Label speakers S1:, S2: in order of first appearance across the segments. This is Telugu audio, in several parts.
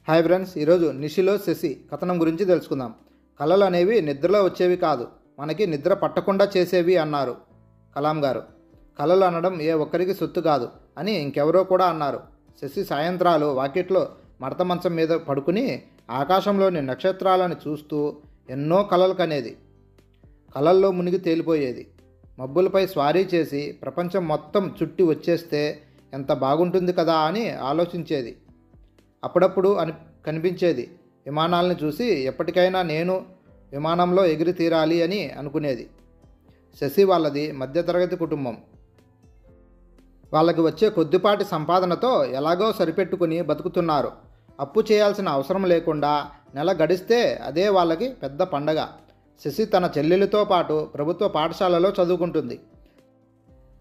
S1: హాయ్ ఫ్రెండ్స్, ఈరోజు నిషిలో శశి కథనం గురించి తెలుసుకుందాం. కళలు అనేవి నిద్రలో వచ్చేవి కాదు, మనకి నిద్ర పట్టకుండా చేసేవి అన్నారు కలాం గారు. కళలు అనడం ఏ ఒక్కరికి సొత్తు కాదు అని ఇంకెవరో కూడా అన్నారు. శశి సాయంత్రాలు వాకిట్లో మడత మంచం మీద పడుకుని ఆకాశంలోని నక్షత్రాలను చూస్తూ ఎన్నో కలలు కనేది. కలల్లో మునిగి తేలిపోయేది. మబ్బులపై స్వారీ చేసి ప్రపంచం మొత్తం చుట్టి వచ్చేస్తే ఎంత బాగుంటుంది కదా అని ఆలోచించేది. అప్పుడప్పుడు కనిపించేది విమానాలను చూసి ఎప్పటికైనా నేను విమానంలో ఎగిరి తీరాలి అని అనుకునేది. శశి వాళ్ళది మధ్యతరగతి కుటుంబం. వాళ్ళకి వచ్చే కొద్దిపాటి సంపాదనతో ఎలాగో సరిపెట్టుకుని బతుకుతున్నారు. అప్పు చేయాల్సిన అవసరం లేకుండా నెల గడిస్తే అదే వాళ్ళకి పెద్ద పండగ. శశి తన చెల్లెలితో పాటు ప్రభుత్వ పాఠశాలలో చదువుకుంటుంది.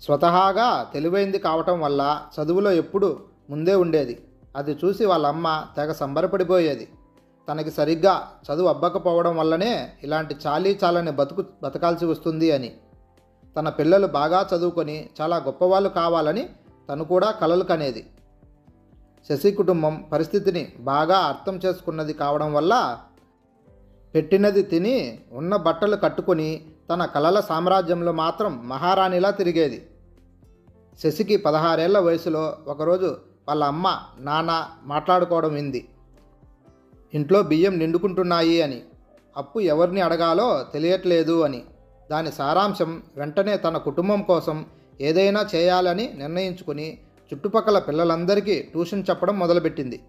S1: స్వతహాగా తెలివైంది కావటం వల్ల చదువులో ఎప్పుడు ముందే ఉండేది. అది చూసి వాళ్ళమ్మ తెగ సంబరపడిపోయేది. తనకి సరిగ్గా చదువు అబ్బకపోవడం వల్లనే ఇలాంటి చాలని బతకాల్సి వస్తుంది అని. తన పిల్లలు బాగా చదువుకొని చాలా గొప్పవాళ్ళు కావాలని తను కూడా కలలు కనేది. శశి కుటుంబం పరిస్థితిని బాగా అర్థం చేసుకున్నది కావడం వల్ల పెట్టినది తిని ఉన్న బట్టలు కట్టుకొని తన కలల సామ్రాజ్యంలో మాత్రం మహారాణిలా తిరిగేది. శశికి 16 ఏళ్ల వయసులో ఒకరోజు వాళ్ళ అమ్మ నాన్న మాట్లాడుకోవడం వింది. ఇంట్లో బియ్యం నిండుకుంటున్నాయి అని, అప్పు ఎవరిని అడగాలో తెలియట్లేదు అని. దాని సారాంశం వెంటనే తన కుటుంబం కోసం ఏదైనా చేయాలని నిర్ణయించుకుని చుట్టుపక్కల పిల్లలందరికీ ట్యూషన్ చెప్పడం మొదలుపెట్టింది.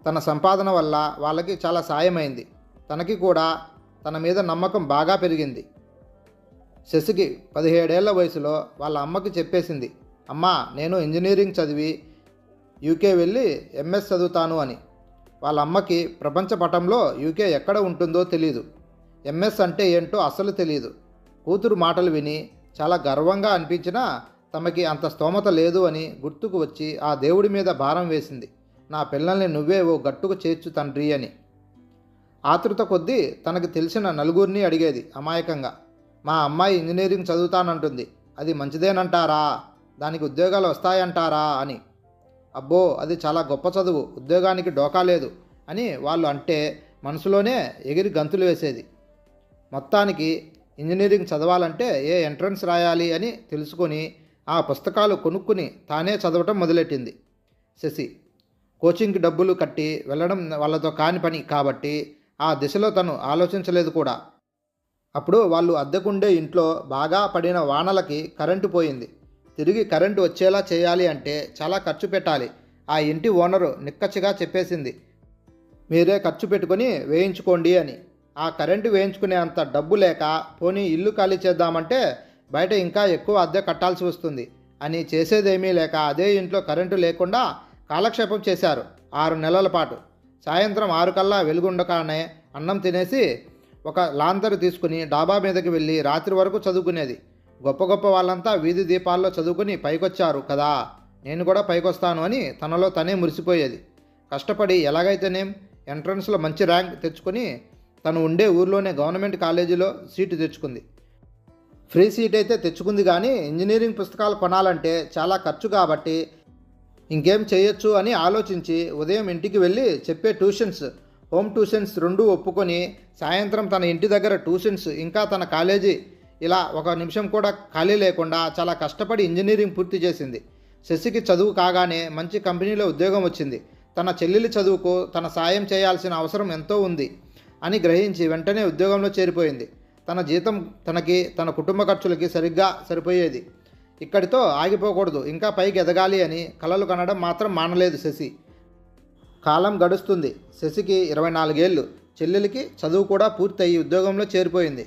S1: తన సంపాదన వల్ల వాళ్ళకి చాలా సాయమైంది. తనకి కూడా తన మీద నమ్మకం బాగా పెరిగింది. శశికి 17 ఏళ్ల వయసులో వాళ్ళ అమ్మకి చెప్పేసింది, అమ్మా నేను ఇంజనీరింగ్ చదివి యూకే వెళ్ళి ఎంఎస్ చదువుతాను అని. వాళ్ళ అమ్మకి ప్రపంచ పటంలో యూకే ఎక్కడ ఉంటుందో తెలీదు. ఎంఎస్ అంటే ఏంటో అస్సలు తెలియదు. కూతురు మాటలు విని చాలా గర్వంగా అనిపించినా తమకి అంత స్తోమత లేదు అని గుర్తుకు వచ్చి ఆ దేవుడి మీద భారం వేసింది. నా పిల్లల్ని నువ్వే ఓ గట్టుకు చేర్చు తండ్రి అని. ఆతృత కొద్దీ తనకు తెలిసిన నలుగురిని అడిగేది అమాయకంగా. మా అమ్మాయి ఇంజనీరింగ్ చదువుతానంటుంది, అది మంచిదేనంటారా, దానికి ఉద్యోగాలు వస్తాయంటారా అని. అబ్బో అది చాలా గొప్ప చదువు, ఉద్యోగానికి డోకా లేదు అని వాళ్ళు అంటే మనసులోనే ఎగిరి గంతులు వేసేది. మొత్తానికి ఇంజనీరింగ్ చదవాలంటే ఏ ఎంట్రన్స్ రాయాలి అని తెలుసుకొని ఆ పుస్తకాలు కొనుక్కుని తానే చదవటం మొదలెట్టింది శశి. కోచింగ్కి డబ్బులు కట్టి వెళ్ళడం వాళ్ళతో కాని పని కాబట్టి ఆ దిశలో తను ఆలోచించలేదు కూడా. అప్పుడు వాళ్ళు అద్దెకుండే ఇంట్లో బాగా పడిన వానలకి కరెంటు పోయింది. తిరిగి కరెంటు వచ్చేలా చేయాలి అంటే చాలా ఖర్చు పెట్టాలి. ఆ ఇంటి ఓనరు నిక్కచ్చిగా చెప్పేసింది, మీరే ఖర్చు పెట్టుకొని వేయించుకోండి అని. ఆ కరెంటు వేయించుకునే అంత డబ్బు లేక పోనీ ఇల్లు ఖాళీ చేద్దామంటే బయట ఇంకా ఎక్కువ అద్దె కట్టాల్సి వస్తుంది అని చేసేదేమీ లేక అదే ఇంట్లో కరెంటు లేకుండా కాలక్షేపం చేశారు 6 నెలల పాటు. సాయంత్రం 6 కల్లా వెలుగుండగానే అన్నం తినేసి ఒక లాంతరు తీసుకుని డాబా మీదకి వెళ్ళి రాత్రి వరకు చదువుకునేది. గొప్ప గొప్ప వాళ్ళంతా వీధి దీపాల్లో చదువుకుని పైకొచ్చారు కదా, నేను కూడా పైకొస్తాను అని తనలో తనే మురిసిపోయేది. కష్టపడి ఎలాగైతేనేం ఎంట్రన్స్లో మంచి ర్యాంక్ తెచ్చుకొని తను ఉండే ఊర్లోనే గవర్నమెంట్ కాలేజీలో సీటు తెచ్చుకుంది. ఫ్రీ సీట్ అయితే తెచ్చుకుంది, కానీ ఇంజనీరింగ్ పుస్తకాలు కొనాలంటే చాలా ఖర్చు కాబట్టి ఇంకేం చేయొచ్చు అని ఆలోచించి ఉదయం ఇంటికి వెళ్ళి చెప్పే ట్యూషన్స్, హోమ్ ట్యూషన్స్ రెండూ ఒప్పుకొని సాయంత్రం తన ఇంటి దగ్గర ట్యూషన్స్ ఇంకా తన కాలేజీ ఇలా ఒక నిమిషం కూడా ఖాళీ లేకుండా చాలా కష్టపడి ఇంజనీరింగ్ పూర్తి చేసింది. శశికి చదువు కాగానే మంచి కంపెనీలో ఉద్యోగం వచ్చింది. తన చెల్లెలి చదువుకు తన సాయం చేయాల్సిన అవసరం ఎంతో ఉంది అని గ్రహించి వెంటనే ఉద్యోగంలో చేరిపోయింది. తన జీతం తనకి తన కుటుంబ ఖర్చులకి సరిగ్గా సరిపోయేది. ఇక్కడితో ఆగిపోకూడదు, ఇంకా పైకి ఎదగాలి అని కలలు కనడం మాత్రం మానలేదు శశి. కాలం గడుస్తుంది. శశికి 24 ఏళ్ళు. చెల్లెలికి చదువు కూడా పూర్తయి ఉద్యోగంలో చేరిపోయింది.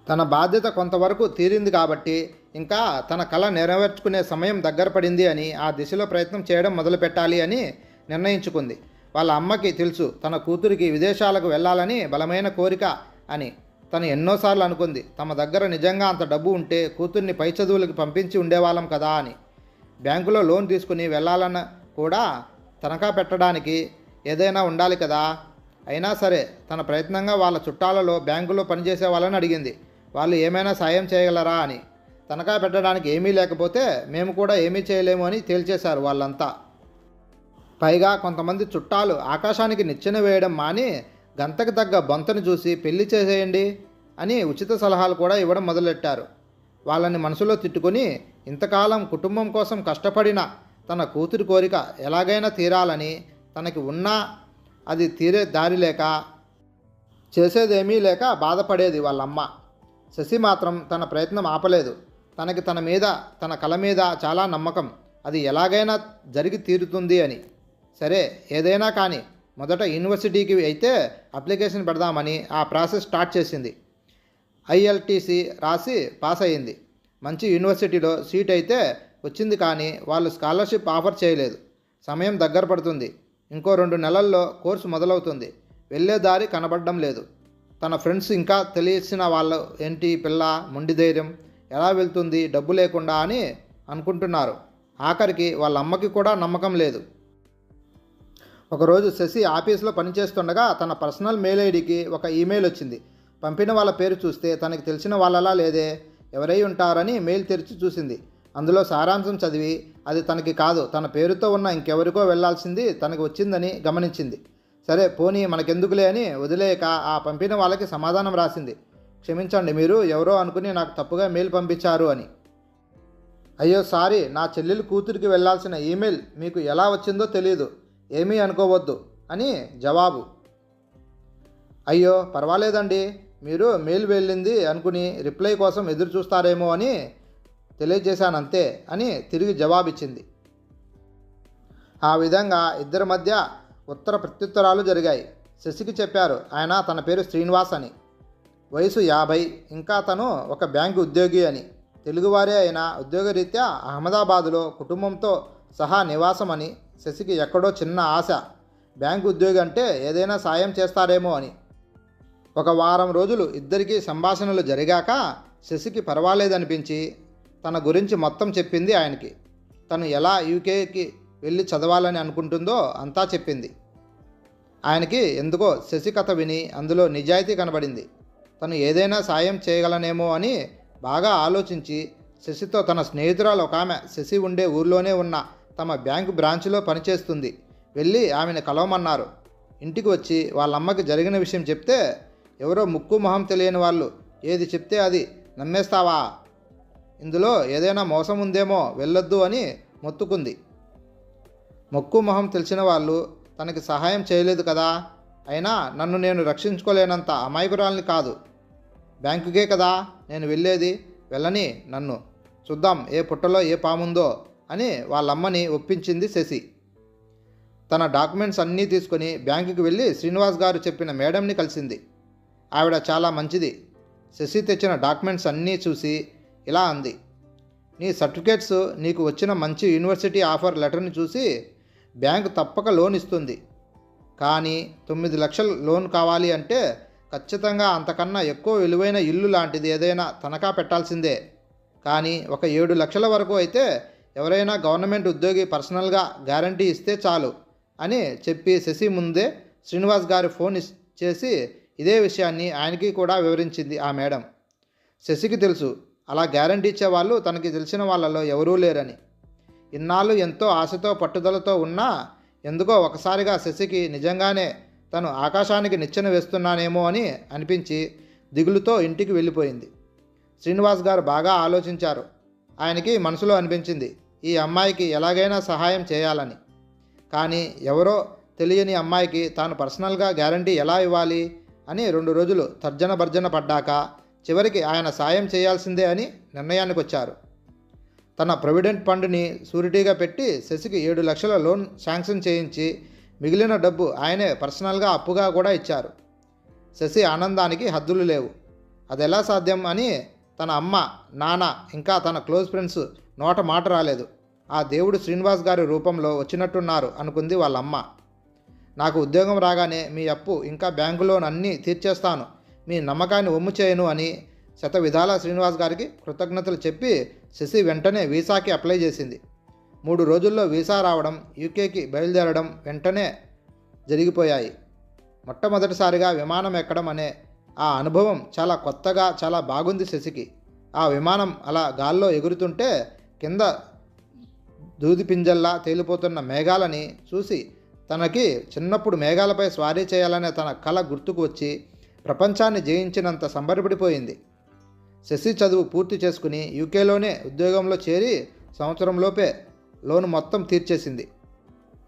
S1: తన బాధ్యత కొంతవరకు తీరింది కాబట్టి ఇంకా తన కళ నెరవేర్చుకునే సమయం దగ్గర పడింది అని ఆ దిశలో ప్రయత్నం చేయడం మొదలుపెట్టాలి అని నిర్ణయించుకుంది. వాళ్ళ అమ్మకి తెలుసు తన కూతురికి విదేశాలకు వెళ్ళాలని బలమైన కోరిక అని. తను ఎన్నోసార్లు అనుకుంది, తమ దగ్గర నిజంగా అంత డబ్బు ఉంటే కూతుర్ని పై చదువులకు పంపించి ఉండేవాళ్ళం కదా అని. బ్యాంకులో లోన్ తీసుకుని వెళ్ళాలన్న కూడా తనఖా పెట్టడానికి ఏదైనా ఉండాలి కదా. అయినా సరే తన ప్రయత్నంగా వాళ్ళ చుట్టాలలో బ్యాంకులో పనిచేసే వాళ్ళని అడిగింది, వాళ్ళు ఏమైనా సాయం చేయగలరా అని. తనఖా పెట్టడానికి ఏమీ లేకపోతే మేము కూడా ఏమీ చేయలేము అని తేల్చేశారు వాళ్ళంతా. పైగా కొంతమంది చుట్టాలు ఆకాశానికి నిచ్చెన వేయడం మాని గంతకు తగ్గ బొంతను చూసి పెళ్లి చేసేయండి అని ఉచిత సలహాలు కూడా ఇవ్వడం మొదలెట్టారు. వాళ్ళని మనసులో తిట్టుకొని ఇంతకాలం కుటుంబం కోసం కష్టపడిన తన కూతురి కోరిక ఎలాగైనా తీరాలని తనకి ఉన్నా అది తీరే దారి లేక చేసేదేమీ లేక బాధపడేది వాళ్ళమ్మ. శశి మాత్రం తన ప్రయత్నం ఆపలేదు. తనకి తన మీద తన కళ మీద చాలా నమ్మకం, అది ఎలాగైనా జరిగి తీరుతుంది అని. సరే ఏదైనా కానీ మొదట యూనివర్సిటీకి అయితే అప్లికేషన్ పెడదామని ఆ ప్రాసెస్ స్టార్ట్ చేసింది. ఐఎల్టీసీ రాసి పాస్ అయ్యింది. మంచి యూనివర్సిటీలో సీట్ అయితే వచ్చింది, కానీ వాళ్ళు స్కాలర్షిప్ ఆఫర్ చేయలేదు. సమయం దగ్గర పడుతుంది, ఇంకో 2 నెలల్లో కోర్సు మొదలవుతుంది. వెళ్ళే దారి కనబడడం లేదు. తన ఫ్రెండ్స్ ఇంకా తెలిసిన వాళ్ళు ఏంటి పిల్ల మొండి ధైర్యం, ఎలా వెళ్తుంది డబ్బు లేకుండా అని అనుకుంటున్నారు. ఆఖరికి వాళ్ళ అమ్మకి కూడా నమ్మకం లేదు. ఒకరోజు శశి ఆఫీస్లో పనిచేస్తుండగా తన పర్సనల్ మెయిల్ ఐడికి ఒక ఈమెయిల్ వచ్చింది. పంపిన వాళ్ళ పేరు చూస్తే తనకి తెలిసిన వాళ్ళలా లేదే, ఎవరై ఉంటారని మెయిల్ తెరిచి చూసింది. అందులో సారాంశం చదివి అది తనకి కాదు, తన పేరుతో ఉన్న ఇంకెవరికో వెళ్లాల్సింది తనకి వచ్చిందని గమనించింది. సరే పోనీ మనకెందుకులే అని వదిలేయక ఆ పంపిన వాళ్ళకి సమాధానం రాసింది. క్షమించండి, మీరు ఎవరో అనుకుని నాకు తప్పుగా మెయిల్ పంపించారు అని. అయ్యో సారీ, నా చెల్లెలు కూతురికి వెళ్లాల్సిన ఈమెయిల్ మీకు ఎలా వచ్చిందో తెలియదు, ఏమీ అనుకోవద్దు అని జవాబు. అయ్యో పర్వాలేదండి, మీరు మెయిల్ వెళ్ళింది అనుకుని రిప్లై కోసం ఎదురు చూస్తారేమో అని తెలియజేశానంతే అని తిరిగి జవాబిచ్చింది. ఆ విధంగా ఇద్దరి మధ్య ఉత్తర ప్రత్యుత్తరాలు జరిగాయి. శశికి చెప్పారు ఆయన తన పేరు శ్రీనివాస్ అని, వయసు 50, ఇంకా తను ఒక బ్యాంకు ఉద్యోగి అని, తెలుగువారే అయినా ఉద్యోగరీత్యా అహ్మదాబాదులో కుటుంబంతో సహా నివాసం అని. శశికి ఎక్కడో చిన్న ఆశ, బ్యాంకు ఉద్యోగి అంటే ఏదైనా సాయం చేస్తారేమో అని. ఒక వారం రోజులు ఇద్దరికీ సంభాషణలు జరిగాక శశికి పర్వాలేదనిపించి తన గురించి మొత్తం చెప్పింది ఆయనకి. తను ఎలా యూకేకి వెళ్ళి చదవాలని అనుకుంటుందో అంతా చెప్పింది. ఆయనకి ఎందుకో శశి కథ విని అందులో నిజాయితీ కనబడింది. తను ఏదైనా సాయం చేయగలనేమో అని బాగా ఆలోచించి శశితో తన స్నేహితురాలు ఒక ఆమె శశి ఉండే ఊర్లోనే ఉన్న తమ బ్యాంకు బ్రాంచ్లో పనిచేస్తుంది, వెళ్ళి ఆమెను కలవమన్నారు. ఇంటికి వచ్చి వాళ్ళమ్మకి జరిగిన విషయం చెప్తే ఎవరో ముక్కు మొహం తెలియని వాళ్ళు ఏది చెప్తే అది నమ్మేస్తావా, ఇందులో ఏదైనా మోసం ఉందేమో వెళ్ళొద్దు అని మొత్తుకుంది. మొక్కు మొహం తెలిసిన వాళ్ళు తనకి సహాయం చేయలేదు కదా, అయినా నన్ను నేను రక్షించుకోలేనంత అమాయకురాల్ని కాదు, బ్యాంకుకే కదా నేను వెళ్ళేది, వెళ్ళని నన్ను, చూద్దాం ఏ పుట్టలో ఏ పాముందో అని వాళ్ళమ్మని ఒప్పించింది శశి. తన డాక్యుమెంట్స్ అన్నీ తీసుకొని బ్యాంకుకి వెళ్ళి శ్రీనివాస్ గారు చెప్పిన మేడంని కలిసింది. ఆవిడ చాలా మంచిది. శశి తెచ్చిన డాక్యుమెంట్స్ అన్నీ చూసి ఇలా అంది, నీ సర్టిఫికేట్స్, నీకు వచ్చిన మంచి యూనివర్సిటీ ఆఫర్ లెటర్ని చూసి బ్యాంకు తప్పక లోన్ ఇస్తుంది, కానీ 9 లక్షలు లోన్ కావాలి అంటే ఖచ్చితంగా అంతకన్నా ఎక్కువ విలువైన ఇల్లు లాంటిది ఏదైనా తనఖా పెట్టాల్సిందే, కానీ ఒక 7 లక్షల వరకు అయితే ఎవరైనా గవర్నమెంట్ ఉద్యోగి పర్సనల్గా గ్యారంటీ ఇస్తే చాలు అని చెప్పి శశి ముందే శ్రీనివాస్ గారి ఫోన్ చేసి ఇదే విషయాన్ని ఆయనకి కూడా వివరించింది ఆ మేడం. శశికి తెలుసు అలా గ్యారంటీ ఇచ్చేవాళ్ళు తనకి తెలిసిన వాళ్ళలో ఎవరూ లేరని. ఇన్నాళ్ళు ఎంతో ఆశతో పట్టుదలతో ఉన్నా ఎందుకో ఒకసారిగా శశికి నిజంగానే తను ఆకాశానికి నిచ్చెన వేస్తున్నానేమో అని అనిపించి దిగులుతో ఇంటికి వెళ్ళిపోయింది. శ్రీనివాస్ గారు బాగా ఆలోచించారు. ఆయనకి మనసులో అనిపించింది ఈ అమ్మాయికి ఎలాగైనా సహాయం చేయాలని, కానీ ఎవరో తెలియని అమ్మాయికి తాను పర్సనల్గా గ్యారంటీ ఎలా ఇవ్వాలి అని 2 రోజులు తర్జన భర్జన పడ్డాక చివరికి ఆయన సాయం చేయాల్సిందే అని నిర్ణయానికి వచ్చారు. తన ప్రొవిడెంట్ ఫండ్ని షూరిటీగా పెట్టి శశికి 7 లక్షల లోన్ శాంక్షన్ చేయించి మిగిలిన డబ్బు ఆయనే పర్సనల్గా అప్పుగా కూడా ఇచ్చారు. శశి ఆనందానికి హద్దులు లేవు. అది ఎలా సాధ్యం అని తన అమ్మ, నాన్న ఇంకా తన క్లోజ్ ఫ్రెండ్స్ నోట మాట రాలేదు. ఆ దేవుడు శ్రీనివాస్ గారి రూపంలో వచ్చినట్టున్నారు అనుకుంది వాళ్ళమ్మ. నాకు ఉద్యోగం రాగానే మీ అప్పు ఇంకా బ్యాంకు లోన్ అన్నీ తీర్చేస్తాను, మీ నమ్మకాన్ని ఒమ్ము చేయను అని శతవిధాల శ్రీనివాస్ గారికి కృతజ్ఞతలు చెప్పి శశి వెంటనే వీసాకి అప్లై చేసింది. 3 రోజుల్లో వీసా రావడం, యూకేకి బయలుదేరడం వెంటనే జరిగిపోయాయి. మొట్టమొదటిసారిగా విమానం ఎక్కడం అనే ఆ అనుభవం చాలా కొత్తగా చాలా బాగుంది శశికి. ఆ విమానం అలా గాల్లో ఎగురుతుంటే కింద దూది పింజల్లా తేలిపోతున్న మేఘాలని చూసి తనకి చిన్నప్పుడు మేఘాలపై స్వారీ చేయాలనే తన కల గుర్తుకు వచ్చి ప్రపంచాన్ని జయించినంత సంబరపడిపోయింది. శశి చదువు పూర్తి చేసుకుని యూకేలోనే ఉద్యోగంలో చేరి సంవత్సరంలోపే లోను మొత్తం తీర్చేసింది.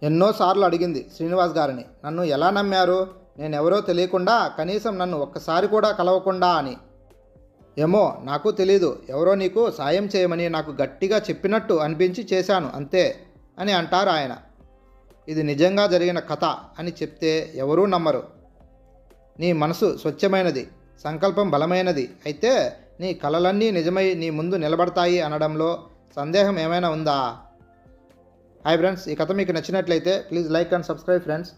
S1: ఎన్నోసార్లు అడిగింది శ్రీనివాస్ గారిని, నన్ను ఎలా నమ్మారు? నేనెవరో తెలియకుండా కనీసం నన్ను ఒక్కసారి కూడా కలవకుండా అని. ఏమో నాకు తెలీదు, ఎవరో నీకు సాయం చేయమని నాకు గట్టిగా చెప్పినట్టు అనిపించి చేశాను అంతే అని అంటారు ఆయన. ఇది నిజంగా జరిగిన కథ అని చెప్తే ఎవరూ నమ్మరు. నీ మనసు స్వచ్ఛమైనది, సంకల్పం బలమైనది అయితే నీ కలలన్నీ నిజమై నీ ముందు నిలబడతాయి అనడంలో సందేహం ఏమైనా ఉందా? హాయ్ ఫ్రెండ్స్, ఈ కథ మీకు నచ్చినట్లయితే please like and subscribe friends.